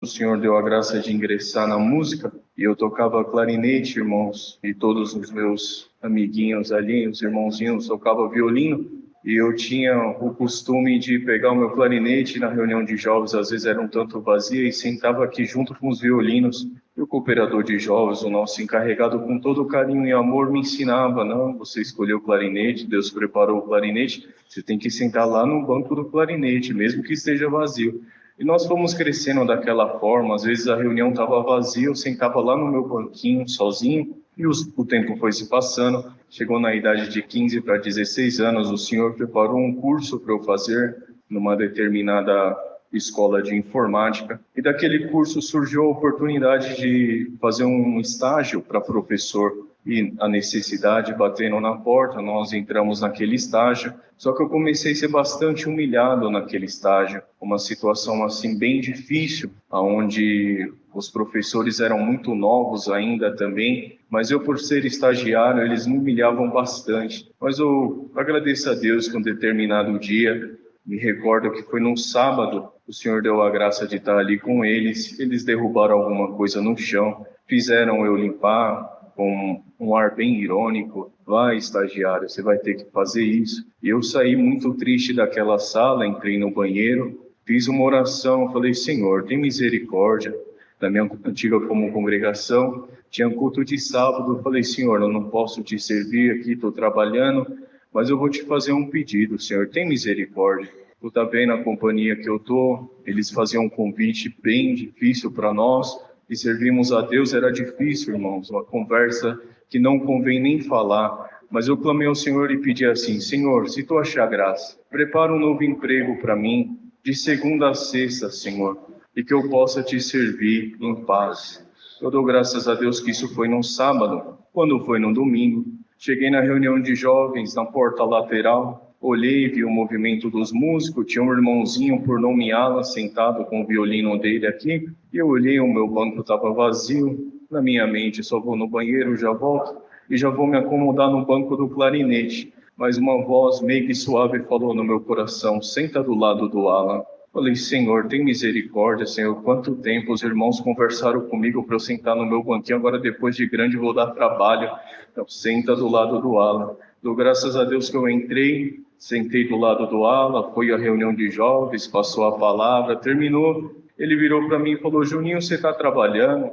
O Senhor deu a graça de ingressar na música e eu tocava clarinete, irmãos, e todos os meus amiguinhos ali, os irmãozinhos, tocavam violino. E eu tinha o costume de pegar o meu clarinete na reunião de jovens, às vezes era um tanto vazia, e sentava aqui junto com os violinos. E o cooperador de jovens, o nosso encarregado, com todo carinho e amor, me ensinava: não, você escolheu o clarinete, Deus preparou o clarinete, você tem que sentar lá no banco do clarinete, mesmo que esteja vazio. E nós fomos crescendo daquela forma. Às vezes a reunião estava vazia, eu sentava lá no meu banquinho, sozinho, e o tempo foi se passando. Chegou na idade de 15 para 16 anos, o Senhor preparou um curso para eu fazer numa determinada escola de informática. E daquele curso surgiu a oportunidade de fazer um estágio para professor. E a necessidade batendo na porta, nós entramos naquele estágio. Só que eu comecei a ser bastante humilhado naquele estágio, uma situação assim bem difícil, onde os professores eram muito novos ainda também, mas eu, por ser estagiário, eles me humilhavam bastante. Mas eu agradeço a Deus que um determinado dia, me recordo que foi num sábado, o Senhor deu a graça de estar ali com eles derrubaram alguma coisa no chão, fizeram eu limpar, com um ar bem irônico: vai, estagiário, você vai ter que fazer isso. E eu saí muito triste daquela sala, entrei no banheiro, fiz uma oração, falei: Senhor, tem misericórdia. Na minha antiga congregação, tinha culto de sábado, eu falei: Senhor, eu não posso te servir aqui, estou trabalhando, mas eu vou te fazer um pedido, Senhor, tem misericórdia. Tu tá bem na companhia que eu tô, eles faziam um convite bem difícil para nós, e servimos a Deus era difícil, irmãos, uma conversa que não convém nem falar. Mas eu clamei ao Senhor e pedi assim: Senhor, se tu achar graça, prepara um novo emprego para mim, de segunda a sexta, Senhor, e que eu possa te servir em paz. Eu dou graças a Deus que isso foi num sábado. Quando foi no domingo, cheguei na reunião de jovens, na porta lateral, olhei, vi o movimento dos músicos, tinha um irmãozinho, por nome Alan, sentado com o violino dele aqui, e eu olhei, o meu banco estava vazio. Na minha mente: só vou no banheiro, já volto, e já vou me acomodar no banco do clarinete. Mas uma voz meio que suave falou no meu coração: senta do lado do Alan. Falei: Senhor, tem misericórdia, Senhor, quanto tempo os irmãos conversaram comigo para eu sentar no meu banquinho, agora depois de grande vou dar trabalho. Então, senta do lado do Alan. Dou graças a Deus que eu entrei, sentei do lado do Alan, foi a reunião de jovens, passou a palavra, terminou. Ele virou para mim e falou: Juninho, você está trabalhando?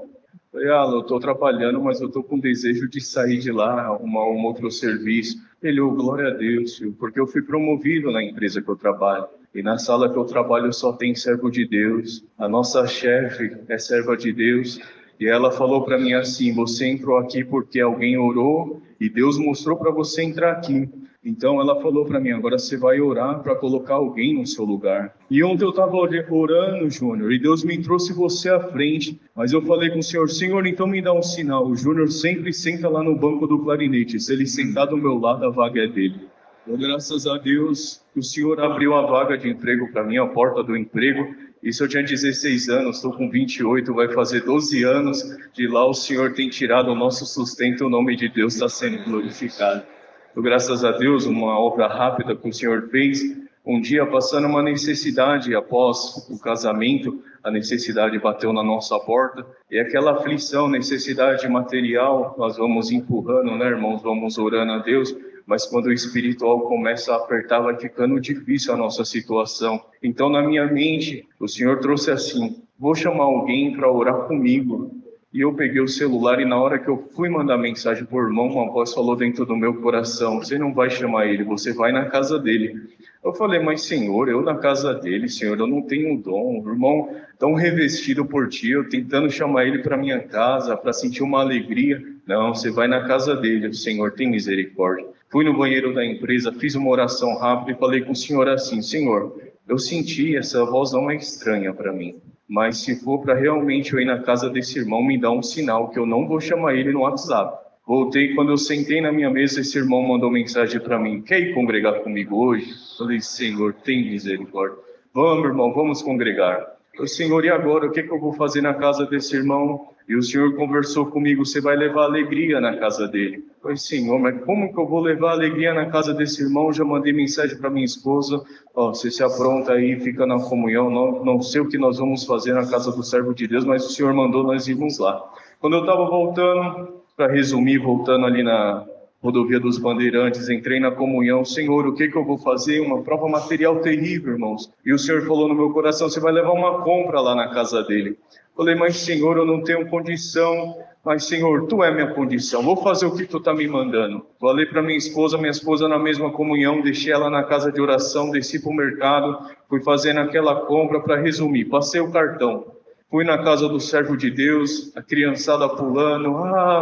Falei: Alan, eu estou trabalhando, mas eu estou com desejo de sair de lá, arrumar um outro serviço. Ele: oh, glória a Deus, filho, porque eu fui promovido na empresa que eu trabalho. E na sala que eu trabalho só tem servo de Deus. A nossa chefe é serva de Deus. E ela falou para mim assim: você entrou aqui porque alguém orou e Deus mostrou para você entrar aqui. Então ela falou para mim: agora você vai orar para colocar alguém no seu lugar. E ontem eu estava orando, Júnior, e Deus me trouxe você à frente. Mas eu falei com o Senhor: Senhor, então me dá um sinal. O Júnior sempre senta lá no banco do clarinete. Se ele sentar do meu lado, a vaga é dele. Então, graças a Deus, o Senhor abriu a vaga de emprego para mim, a porta do emprego. Isso eu tinha 16 anos, estou com 28, vai fazer 12 anos. De lá o Senhor tem tirado o nosso sustento, o nome de Deus está sendo glorificado. Então, graças a Deus, uma obra rápida que o Senhor fez. Um dia, passando uma necessidade após o casamento, a necessidade bateu na nossa porta. E aquela aflição, necessidade material, nós vamos empurrando, né, irmãos? Vamos orando a Deus. Mas quando o espiritual começa a apertar, vai ficando difícil a nossa situação. Então, na minha mente, o Senhor trouxe assim: vou chamar alguém para orar comigo. E eu peguei o celular e na hora que eu fui mandar mensagem para o irmão, uma voz falou dentro do meu coração: você não vai chamar ele, você vai na casa dele. Eu falei: mas Senhor, eu na casa dele, Senhor, eu não tenho dom. O irmão tão revestido por ti, eu tentando chamar ele para minha casa, para sentir uma alegria. Não, você vai na casa dele, o Senhor tem misericórdia. Fui no banheiro da empresa, fiz uma oração rápida e falei com o Senhor assim: Senhor, eu senti, essa voz não é estranha para mim. Mas se for para realmente eu ir na casa desse irmão, me dá um sinal que eu não vou chamar ele no WhatsApp. Voltei, quando eu sentei na minha mesa, esse irmão mandou mensagem para mim: quer ir congregar comigo hoje? Falei: Senhor, tem misericórdia. Vamos, irmão, vamos congregar. Senhor, e agora? O que eu vou fazer na casa desse irmão? E o Senhor conversou comigo, você vai levar alegria na casa dele. Eu falei, Senhor, mas como que eu vou levar alegria na casa desse irmão? Já mandei mensagem para minha esposa, você se apronta aí, fica na comunhão, não sei o que nós vamos fazer na casa do servo de Deus, mas o Senhor mandou nós irmos lá. Quando eu estava voltando, para resumir, voltando ali na Rodovia dos Bandeirantes, entrei na comunhão, Senhor, o que eu vou fazer? Uma prova material terrível, irmãos. E o Senhor falou no meu coração, você vai levar uma compra lá na casa dele. Falei, mas Senhor, eu não tenho condição, mas Senhor, Tu é minha condição, vou fazer o que Tu está me mandando. Falei para minha esposa na mesma comunhão, deixei ela na casa de oração, desci para o mercado, fui fazendo aquela compra. Para resumir, passei o cartão. Fui na casa do servo de Deus, a criançada pulando,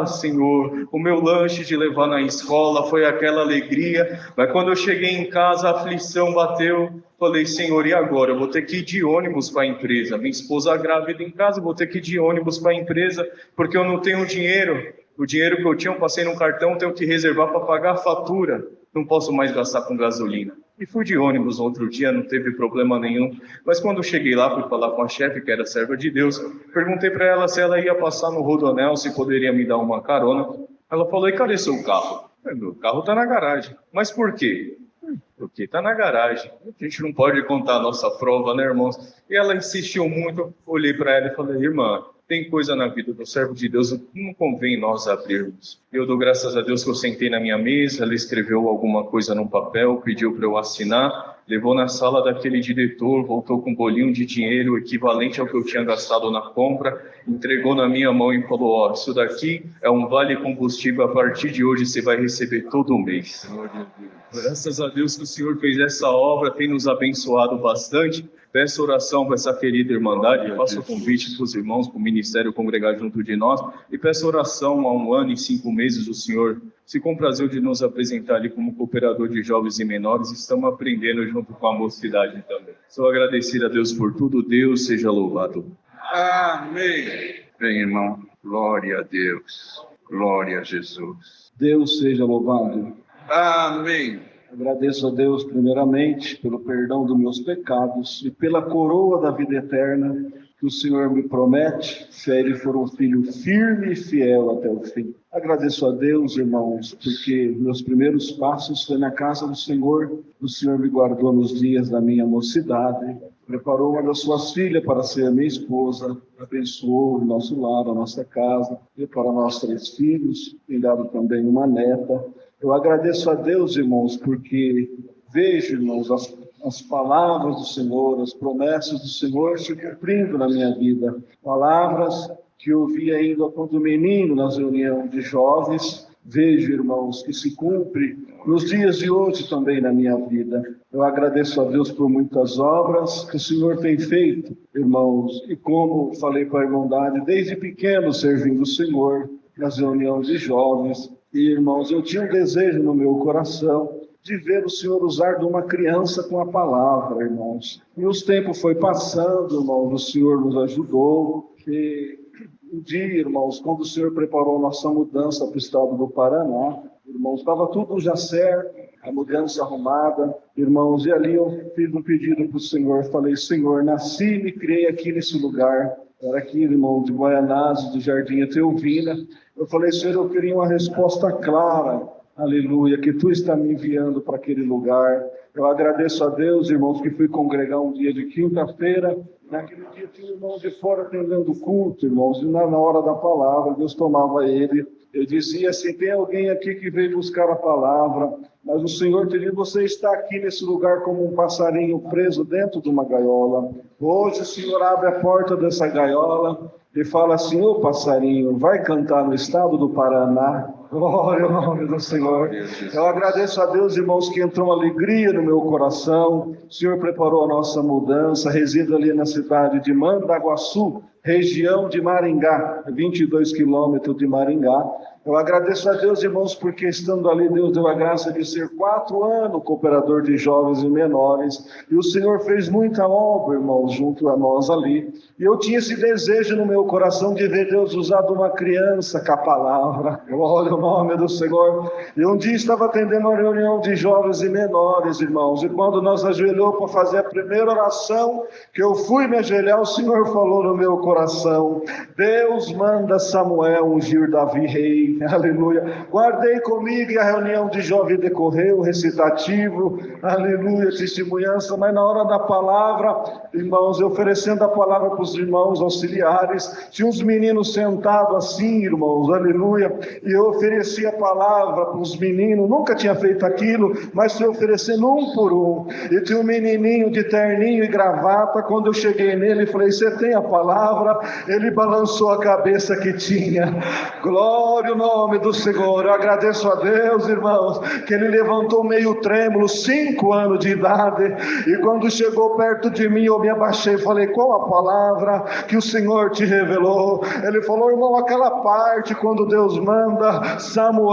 Senhor, o meu lanche de levar na escola foi aquela alegria, mas quando eu cheguei em casa a aflição bateu, falei, Senhor, e agora? Eu vou ter que ir de ônibus para a empresa, minha esposa grávida em casa, vou ter que ir de ônibus para a empresa, porque eu não tenho dinheiro, o dinheiro que eu tinha eu passei no cartão, tenho que reservar para pagar a fatura, não posso mais gastar com gasolina. E fui de ônibus outro dia, não teve problema nenhum. Mas quando cheguei lá, fui falar com a chefe, que era serva de Deus, perguntei para ela se ela ia passar no Rodoanel, se poderia me dar uma carona. Ela falou, e cadê seu carro? Meu carro está na garagem. Mas por quê? Porque está na garagem. A gente não pode contar a nossa prova, né, irmãos? E ela insistiu muito, olhei para ela e falei, irmã, tem coisa na vida do servo de Deus que não convém nós abrirmos. Eu dou graças a Deus que eu sentei na minha mesa, ela escreveu alguma coisa num papel, pediu para eu assinar, levou na sala daquele diretor, voltou com um bolinho de dinheiro equivalente ao que eu tinha gastado na compra, entregou na minha mão e falou, isso daqui é um vale combustível, a partir de hoje você vai receber todo mês. Graças a Deus que o Senhor fez essa obra, tem nos abençoado bastante. Peço oração para essa querida irmandade, faço o convite para os irmãos, para o ministério congregar junto de nós, e peço oração há 1 ano e 5 meses, o Senhor se comprazeu de nos apresentar ali como cooperador de jovens e menores, estamos aprendendo junto com a mocidade também. Sou agradecido a Deus por tudo, Deus seja louvado. Amém. Bem, irmão, glória a Deus, glória a Jesus. Deus seja louvado. Amém. Agradeço a Deus, primeiramente, pelo perdão dos meus pecados e pela coroa da vida eterna que o Senhor me promete, se Ele for um filho firme e fiel até o fim. Agradeço a Deus, irmãos, porque meus primeiros passos foi na casa do Senhor. O Senhor me guardou nos dias da minha mocidade, preparou uma das suas filhas para ser a minha esposa, abençoou o nosso lar, a nossa casa, e para nós 3 filhos, tem dado também uma neta. Eu agradeço a Deus, irmãos, porque vejo, irmãos, as palavras do Senhor, as promessas do Senhor se cumprindo na minha vida. Palavras que eu vi ainda quando menino nas reuniões de jovens, vejo, irmãos, que se cumpre nos dias de hoje também na minha vida. Eu agradeço a Deus por muitas obras que o Senhor tem feito, irmãos, e como falei para a irmandade, desde pequeno servindo o Senhor nas reuniões de jovens. E, irmãos, eu tinha um desejo no meu coração de ver o Senhor usar de uma criança com a palavra, irmãos. E os tempos foi passando, irmãos, o Senhor nos ajudou. E um dia, irmãos, quando o Senhor preparou a nossa mudança para o estado do Paraná, irmãos, estava tudo já certo, a mudança arrumada, irmãos, e ali eu fiz um pedido para o Senhor, falei, Senhor, nasci e me criei aqui nesse lugar, era aqui, irmão, de Guaianazes, do Jardim Etelvina. Eu falei, Senhor, eu queria uma resposta clara, aleluia, que Tu está me enviando para aquele lugar. Eu agradeço a Deus, irmãos, que fui congregar um dia de quinta-feira. Naquele dia tinha um irmão de fora atendendo o culto, irmãos, e na hora da palavra, Deus tomava ele. Eu dizia assim, tem alguém aqui que veio buscar a palavra, mas o Senhor te diz, você está aqui nesse lugar como um passarinho preso dentro de uma gaiola. Hoje o Senhor abre a porta dessa gaiola e fala assim, ô passarinho, vai cantar no estado do Paraná. Glória ao nome do Senhor. Eu agradeço a Deus, irmãos, que entrou uma alegria no meu coração. O Senhor preparou a nossa mudança, resido ali na cidade de Mandaguaçu, região de Maringá, 22 quilômetros de Maringá. Eu agradeço a Deus, irmãos, porque estando ali, Deus deu a graça de ser 4 anos cooperador de jovens e menores, e o Senhor fez muita obra, irmãos, junto a nós ali, e eu tinha esse desejo no meu coração de ver Deus usar de uma criança com a palavra, glória ao nome do Senhor. E um dia estava atendendo uma reunião de jovens e menores, irmãos, e quando nós ajoelhamos para fazer a primeira oração, que eu fui me ajoelhar, o Senhor falou no meu coração: Deus manda Samuel ungir Davi rei. Aleluia. Guardei comigo, e a reunião de jovem decorreu, recitativo, aleluia, testemunhança, mas na hora da palavra, irmãos, eu oferecendo a palavra para os irmãos auxiliares, tinha uns meninos sentados assim, irmãos, aleluia, e eu ofereci a palavra para os meninos, nunca tinha feito aquilo, mas fui oferecendo um por um, e tinha um menininho de terninho e gravata. Quando eu cheguei nele, falei: você tem a palavra? Ele balançou a cabeça que tinha. Glória ao nome do Senhor. Eu agradeço a Deus, irmãos, que ele levantou meio trêmulo, 5 anos de idade, e quando chegou perto de mim, eu me abaixei e falei: qual a palavra que o Senhor te revelou? Ele falou: irmão, aquela parte quando Deus manda Samuel